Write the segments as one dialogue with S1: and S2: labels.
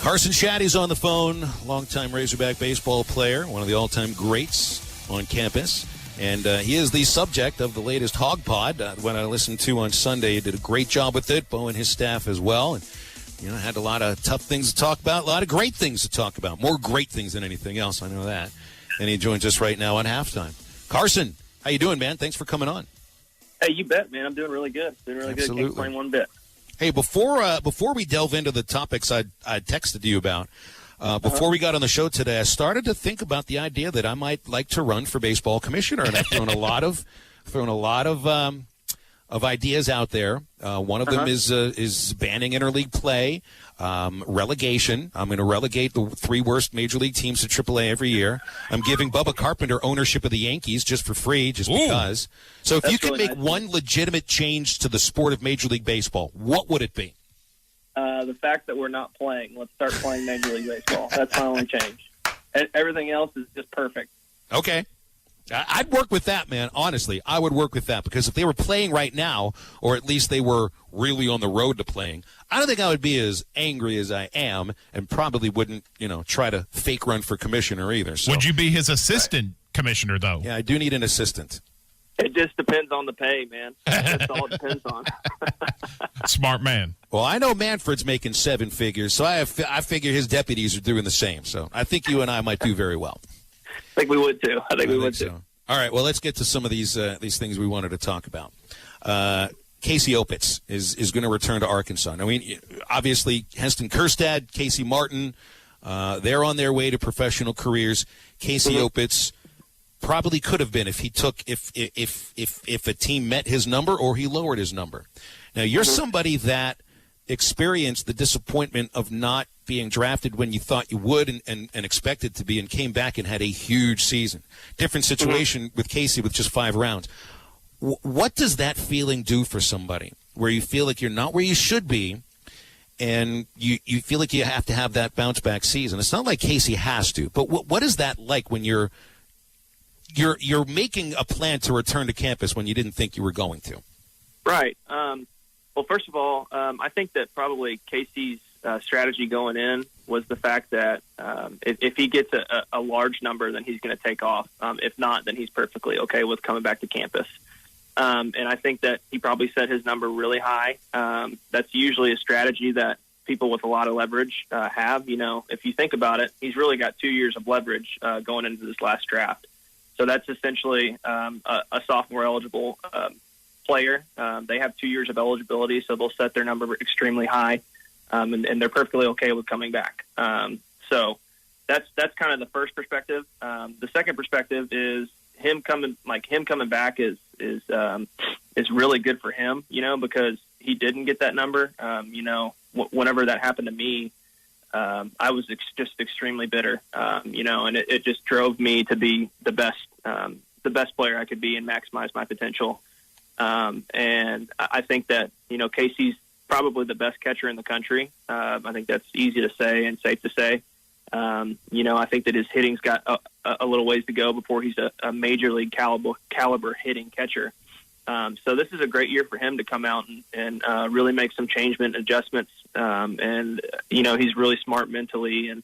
S1: Carson Shaddy's on the phone, longtime Razorback baseball player, one of the all-time greats on campus. And he is the subject of the latest Hog Pod. When I listened to on Sunday, he did a great job with it, Bo and his staff as well. And, had a lot of tough things to talk about, a lot of great things to talk about. More great things than anything else, I know that. And he joins us right now on halftime. Carson, how you doing, man? Thanks for coming on.
S2: Hey, you bet, man. I'm doing really good. Doing really
S1: Absolutely.
S2: Good. Can't complain one bit.
S1: Hey, before we delve into the topics I texted you about, before we got on the show today, I started to think about the idea that I might like to run for baseball commissioner, and I've thrown a lot of ideas out there. One of them is banning interleague play, relegation. I'm going to relegate the 3 worst major league teams to AAA every year. I'm giving Bubba Carpenter ownership of the Yankees just for free, just because. So if you could make one legitimate change to the sport of Major League Baseball, what would it be?
S2: The fact that we're not playing. Let's start playing Major League Baseball. That's my only change. Everything else is just perfect.
S1: Okay. I'd work with that, man. Honestly, I would work with that, because if they were playing right now, or at least they were really on the road to playing, I don't think I would be as angry as I am, and probably wouldn't, try to fake run for commissioner either. So.
S3: Would you be his assistant commissioner, though?
S1: Yeah, I do need an assistant.
S2: It just depends on the pay, man. That's all it depends on.
S3: Smart man.
S1: Well, I know Manfred's making 7 figures, so I figure his deputies are doing the same. So I think you and I might do very well.
S2: I think we would too. I think we would too.
S1: All right, well, let's get to some of these things we wanted to talk about. Casey Opitz is going to return to Arkansas. I mean, obviously, Heston Kjerstad, Casey Martin, they're on their way to professional careers. Casey Opitz probably could have been if a team met his number or he lowered his number. Now, you're somebody that experienced the disappointment of not being drafted when you thought you would and expected to be, and came back and had a huge season. Different situation with Casey with just 5 rounds. What does that feeling do for somebody where you feel like you're not where you should be, and you feel like you have to have that bounce back season? It's not like Casey has to, but what is that like when you're making a plan to return to campus when you didn't think you were going to?
S2: Right. Well, first of all, I think that probably Casey's strategy going in was the fact that if he gets a large number, then he's going to take off. If not, then he's perfectly okay with coming back to campus. And I think that he probably set his number really high. That's usually a strategy that people with a lot of leverage have. If you think about it, he's really got 2 years of leverage going into this last draft. So that's essentially a sophomore eligible player. They have 2 years of eligibility, so they'll set their number extremely high, and they're perfectly okay with coming back. So that's kind of the first perspective. The second perspective is him coming back is really good for him, because he didn't get that number. Whenever that happened to me, I was just extremely bitter, and it just drove me to be the best player I could be and maximize my potential. And I think that, Casey's probably the best catcher in the country. I think that's easy to say and safe to say. I think that his hitting's got a little ways to go before he's a major league caliber hitting catcher. So this is a great year for him to come out and really make some changement adjustments. And he's really smart mentally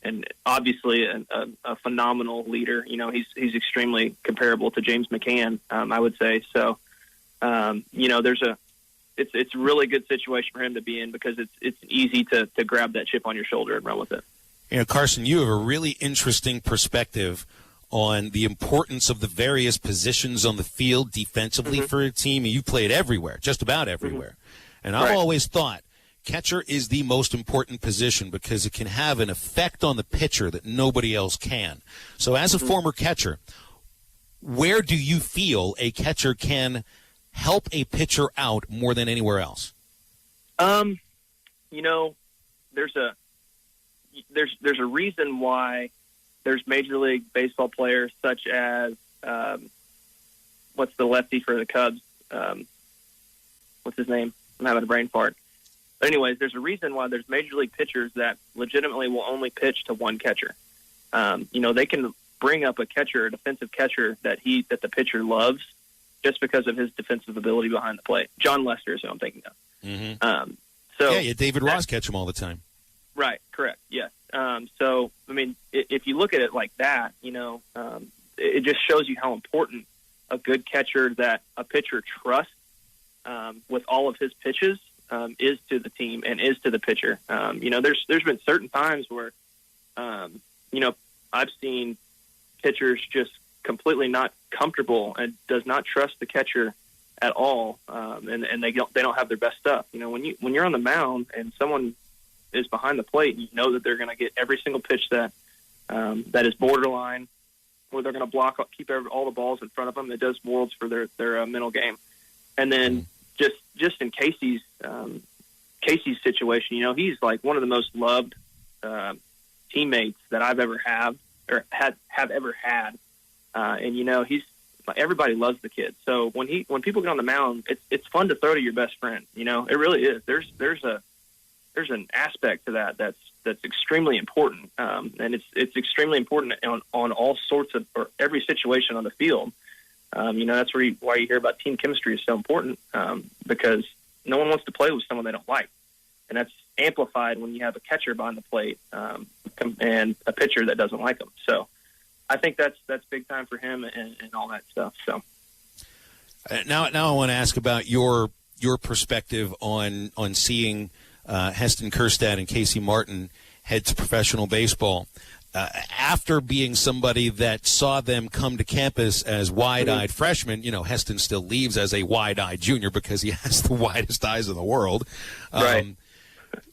S2: and obviously a phenomenal leader. He's extremely comparable to James McCann, I would say. So, it's a really good situation for him to be in, because it's easy to grab that chip on your shoulder and run with it.
S1: Carson, you have a really interesting perspective on the importance of the various positions on the field defensively for a team. You played everywhere, just about everywhere. And I've always thought catcher is the most important position because it can have an effect on the pitcher that nobody else can. So as a former catcher, where do you feel a catcher can help a pitcher out more than anywhere else?
S2: There's a reason why there's Major League Baseball players such as what's the lefty for the Cubs? What's his name? I'm having a brain fart. But anyways, there's a reason why there's Major League pitchers that legitimately will only pitch to one catcher. They can bring up a defensive catcher that the pitcher loves, just because of his defensive ability behind the plate. John Lester is who I'm thinking of.
S1: David Ross catch him all the time.
S2: Right. Correct. Yes. So, I mean, if you look at it like that, it just shows you how important a good catcher that a pitcher trusts with all of his pitches is to the team and is to the pitcher. There's been certain times where, I've seen pitchers just completely not comfortable and does not trust the catcher at all, and they don't have their best stuff. When you're on the mound and someone is behind the plate, you know that they're going to get every single pitch that is borderline, or they're going to keep all the balls in front of them. It does worlds for their mental game. And then just in Casey's situation, he's like one of the most loved teammates that I've ever have ever had. And everybody loves the kid. So when people get on the mound, it's fun to throw to your best friend. It really is. There's an aspect to that's extremely important, and it's extremely important on all sorts of, or every situation on the field. That's why you hear about team chemistry is so important, because no one wants to play with someone they don't like, and that's amplified when you have a catcher behind the plate and a pitcher that doesn't like them. So I think that's big time for him and all that stuff. So
S1: now I want to ask about your perspective on seeing Heston Kjerstad and Casey Martin head to professional baseball. After being somebody that saw them come to campus as wide-eyed freshmen, Heston still leaves as a wide-eyed junior because he has the widest eyes in the world.
S2: Right.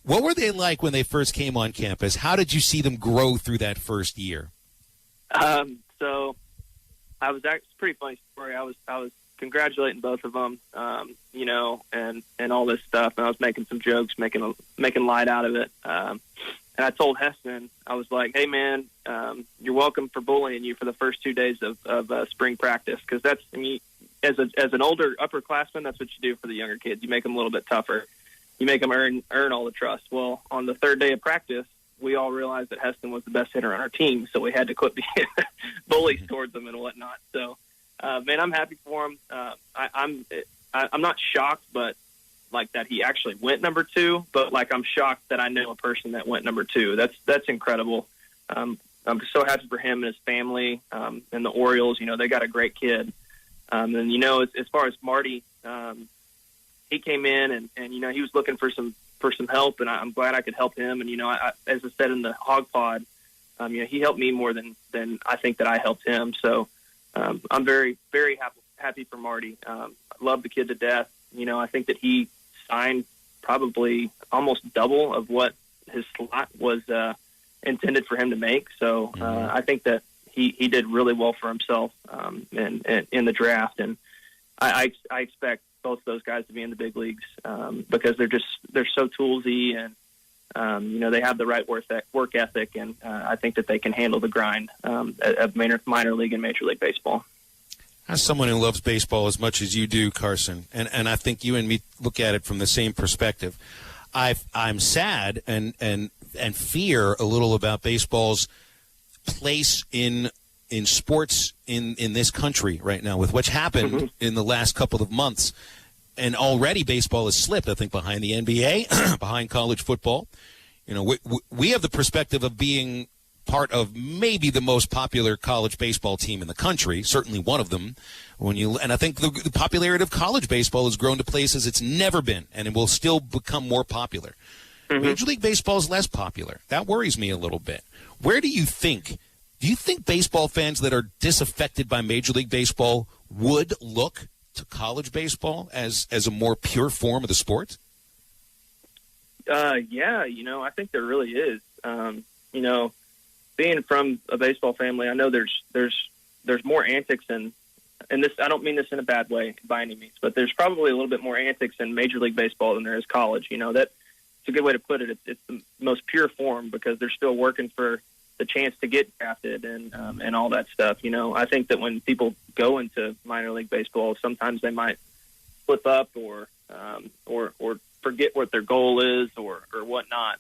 S1: What were they like when they first came on campus? How did you see them grow through that first year?
S2: So I was actually, pretty funny story. I was congratulating both of them, and all this stuff. And I was making some jokes, making light out of it. And I told Heston, I was like, "Hey man, you're welcome for bullying you for the first 2 days of spring practice, because as an older upperclassman, that's what you do for the younger kids. You make them a little bit tougher. You make them earn all the trust." Well, on the third day of practice, we all realized that Heston was the best hitter on our team, so we had to quit being bullies towards him and whatnot. So, man, I'm happy for him. I'm not shocked, but like that he actually went number 2. But like I'm shocked that I know a person that went number 2. That's incredible. I'm so happy for him and his family and the Orioles. They got a great kid. And as far as Marty, he came in and he was looking for some help, and I'm glad I could help him. And as I said in the Hog Pod, he helped me more than I think that I helped him. So I'm very, very happy for Marty. I love the kid to death. I think that he signed probably almost double of what his slot was intended for him to make. So I think that he did really well for himself and in the draft. And I expect both those guys to be in the big leagues because they're so toolsy, and they have the right work ethic, and I think that they can handle the grind of minor league and Major League Baseball.
S1: As someone who loves baseball as much as you do, Carson, and I think you and me look at it from the same perspective, I'm sad and fear a little about baseball's place in sports in this country right now with what's happened in the last couple of months. And already baseball has slipped, I think, behind the NBA, behind college football. We have the perspective of being part of maybe the most popular college baseball team in the country, certainly one of them. And I think the popularity of college baseball has grown to places it's never been, and it will still become more popular. Major League Baseball is less popular. That worries me a little bit. Where do you think baseball fans that are disaffected by Major League Baseball would look to college baseball as a more pure form of the sport?
S2: Yeah, I think there really is. Being from a baseball family, I know there's more antics and this, I don't mean this in a bad way by any means, but there's probably a little bit more antics in Major League Baseball than there is college. That's a good way to put it. It's the most pure form because they're still working for the chance to get drafted and all that stuff. I think that when people go into minor league baseball, sometimes they might slip up or forget what their goal is or whatnot.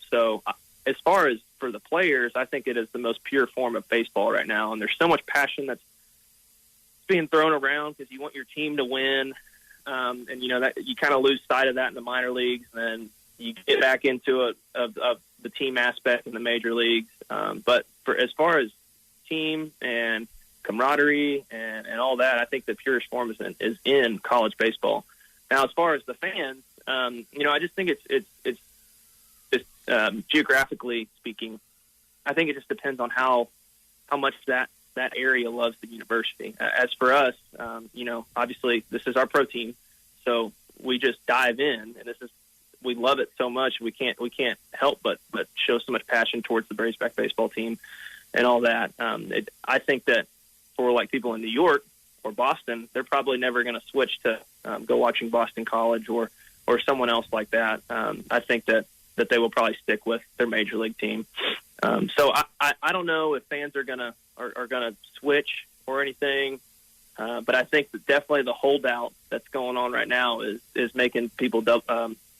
S2: So as far as for the players, I think it is the most pure form of baseball right now. And there's so much passion that's being thrown around because you want your team to win. And that you kind of lose sight of that in the minor leagues. And you get back into it of the team aspect in the major leagues. But for as far as team and camaraderie and all that, I think the purest form is in college baseball. Now, as far as the fans, I just think it's geographically speaking, I think it just depends on how much that area loves the university. As for us, obviously this is our pro team, so we just dive in, and we love it so much we can't help but show so much passion towards the Razorback baseball team and all that. I think that for like people in New York or Boston, they're probably never going to switch to go watching Boston College or someone else like that. I think that they will probably stick with their major league team. So I don't know if fans are gonna switch or anything, but I think that definitely the holdout that's going on right now is making people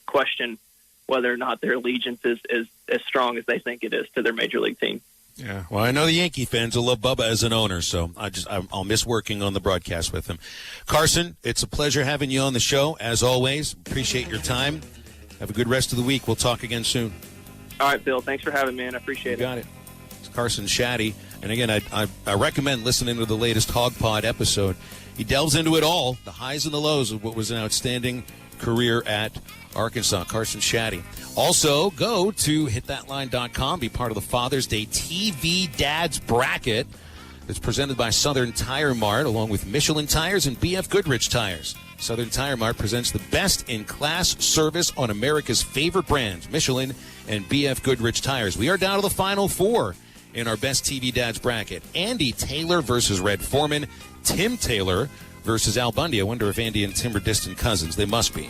S2: question whether or not their allegiance is as strong as they think it is to their major league team.
S1: Yeah, well, I know the Yankee fans will love Bubba as an owner, so I'll miss working on the broadcast with him. Carson, it's a pleasure having you on the show, as always. Appreciate your time. Have a good rest of the week. We'll talk again soon.
S2: All right, Phil. Thanks for having me, man. I appreciate it.
S1: You got it. It's Carson Shaddy. And again, I recommend listening to the latest Hog Pod episode. He delves into it all, the highs and the lows of what was an outstanding career at Arkansas. Carson Shaddy. Also, go to hitthatline.com, be part of the Father's Day TV Dads Bracket. It's presented by Southern Tire Mart, along with Michelin Tires and BF Goodrich Tires. Southern Tire Mart presents the best-in-class service on America's favorite brands, Michelin and BF Goodrich Tires. We are down to the final four in our Best TV Dads Bracket. Andy Taylor versus Red Foreman. Tim Taylor versus Al Bundy. I wonder if Andy and Tim are distant cousins. They must be.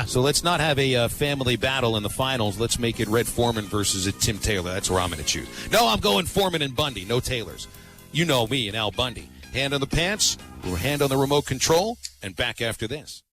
S1: So let's not have a family battle in the finals. Let's make it Red Foreman versus Tim Taylor. That's where I'm going to choose. No, I'm going Foreman and Bundy. No Taylors. You know me and Al Bundy. Hand on the pants, hand on the remote control, and back after this.